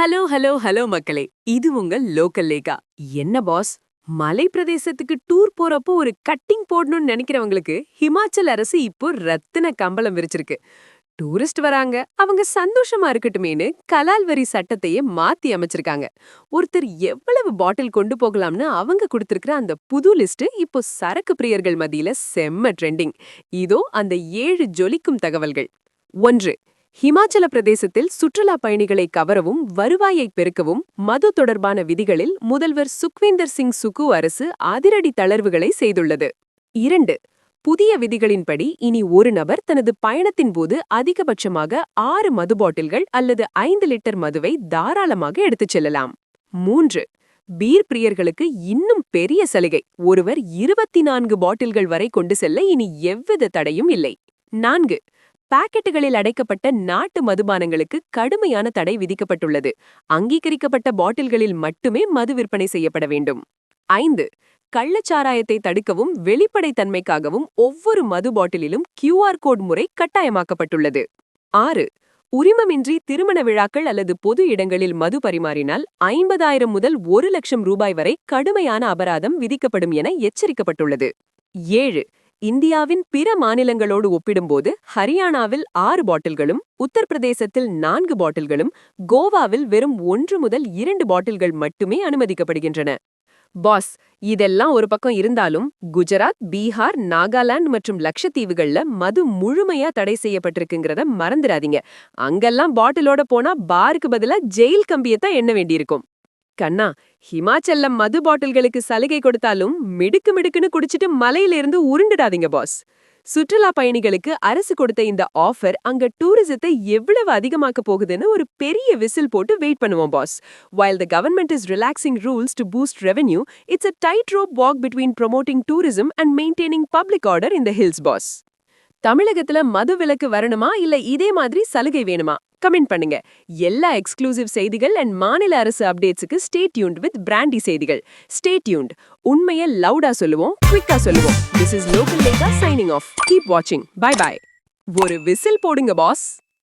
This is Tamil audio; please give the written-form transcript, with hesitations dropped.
ஹலோ ஹலோ ஹலோ மக்களே, இது உங்க லோக்கல் லேகா. என்ன பாஸ், மலை பிரதேசத்துக்கு டூர் போறப்போ ஒரு கட்டிங் போடணும்னு நினைக்கிறவங்களுக்கு ஹிமாச்சல் அரசு இப்போ ரத்தின கம்பளம் விரிச்சிருக்கு. டூரிஸ்ட் வராங்க, அவங்க சந்தோஷமா இருக்கட்டுமேனு கலால் வரி சட்டத்தையே மாத்தி அமைச்சிருக்காங்க. ஒருத்தர் எவ்வளவு பாட்டில் கொண்டு போகலாம்னு அவங்க கொடுத்திருக்கிற அந்த புது லிஸ்ட் இப்போ சரக்கு பிரியர்கள் மத்தியில செம்ம ட்ரெண்டிங். இதோ அந்த 7 ஜொலிக்கும் தகவல்கள். 1. ஹிமாச்சல பிரதேசத்தில் சுற்றுலா பயணிகளை கவரவும் வருவாயை பெருக்கவும் மது தொடர்பான விதிகளில் முதல்வர் சுக்வீந்தர் சிங் சுக்கு அரசு அதிரடி தளர்வுகளை செய்துள்ளது. 2. புதிய விதிகளின்படி இனி ஒரு நபர் தனது பயணத்தின் போது அதிகபட்சமாக 6 மது பாட்டில்கள் அல்லது 5 லிட்டர் மதுவை தாராளமாக எடுத்துச் செல்லலாம். 3. பீர் பிரியர்களுக்கு இன்னும் பெரிய சலுகை. ஒருவர் 24 பாட்டில்கள் வரை கொண்டு செல்ல இனி எவ்வித தடையும் இல்லை. 4. பாக்கெட்டுகளில் அடைக்கப்பட்ட நாட்டு மதுபானங்களுக்கு கடுமையான தடை விதிக்கப்பட்டுள்ளது. அங்கீகரிக்கப்பட்ட பாட்டில்களில் மட்டுமே மது விற்பனை செய்யப்பட வேண்டும். 5. கள்ளச்சாராயத்தை தடுக்கவும் வெளிப்படைத்தன்மைக்காகவும் ஒவ்வொரு மது பாட்டிலிலும் QR கோட் முறை கட்டாயமாக்கப்பட்டுள்ளது. 6. உரிமமின்றி திருமண விழாக்கள் அல்லது பொது இடங்களில் மது பரிமாறினால் 50,000 முதல் 1,00,000 ரூபாய் வரை கடுமையான அபராதம் விதிக்கப்படும் என எச்சரிக்கப்பட்டுள்ளது. 7. இந்தியாவின் பிற மாநிலங்களோடு ஒப்பிடும்போது ஹரியானாவில் 6 பாட்டில்களும், உத்தரப்பிரதேசத்தில் 4 பாட்டில்களும், கோவாவில் வெறும் 1 முதல் 2 பாட்டில்கள் மட்டுமே அனுமதிக்கப்படுகின்றன. பாஸ், இதெல்லாம் ஒரு பக்கம் இருந்தாலும் குஜராத், பீகார், நாகாலாந்து மற்றும் லட்சத்தீவுகள்ல மது முழுமையா தடை செய்யப்பட்டிருக்குங்கிறத மறந்துடாதீங்க. அங்கெல்லாம் பாட்டிலோட போனா பாருக்கு பதிலா ஜெயில் கம்பியத்தான் எண்ண வேண்டியிருக்கும். கண்ணா, ஹிமாச்சல்ல மது பாட்டில்களுக்கு சலுகை கொடுத்தாலும் மிடுக்கு மிடுக்குன்னு குடிச்சிட்டு மலையிலிருந்து உருண்டுடாதீங்க பாஸ். சுற்றுலா பயணிகளுக்கு அரசு கொடுத்த இந்த ஆஃபர் அங்க டூரிசத்தை எவ்வளவு அதிகமாக்க போகுதுன்னு ஒரு பெரிய விசில் போட்டு வெயிட் பண்ணுவோம் pass. While the government is relaxing rules to boost revenue, it's a tightrope walk between promoting tourism and maintaining public order in the hills boss. தமிழகத்துல மது விலக்கு வரணுமா இல்ல இதே மாதிரி சலுகை வேணுமா? கமெண்ட் பண்ணுங்க. எல்லா எக்ஸ்க்ளூசிவ் செய்திகள் அண்ட் மாநில அரசு அப்டேட்ஸுக்கு ஸ்டே டியூன்ட் வித் பிராண்டி செய்திகள். Stay tuned. உண்மையை லவுடா சொல்லுவோம், குவிக்கா சொல்லுவோம். This is Local Lega signing off. Keep watching. Bye bye. ஒரு விசில் போடுங்க பாஸ்.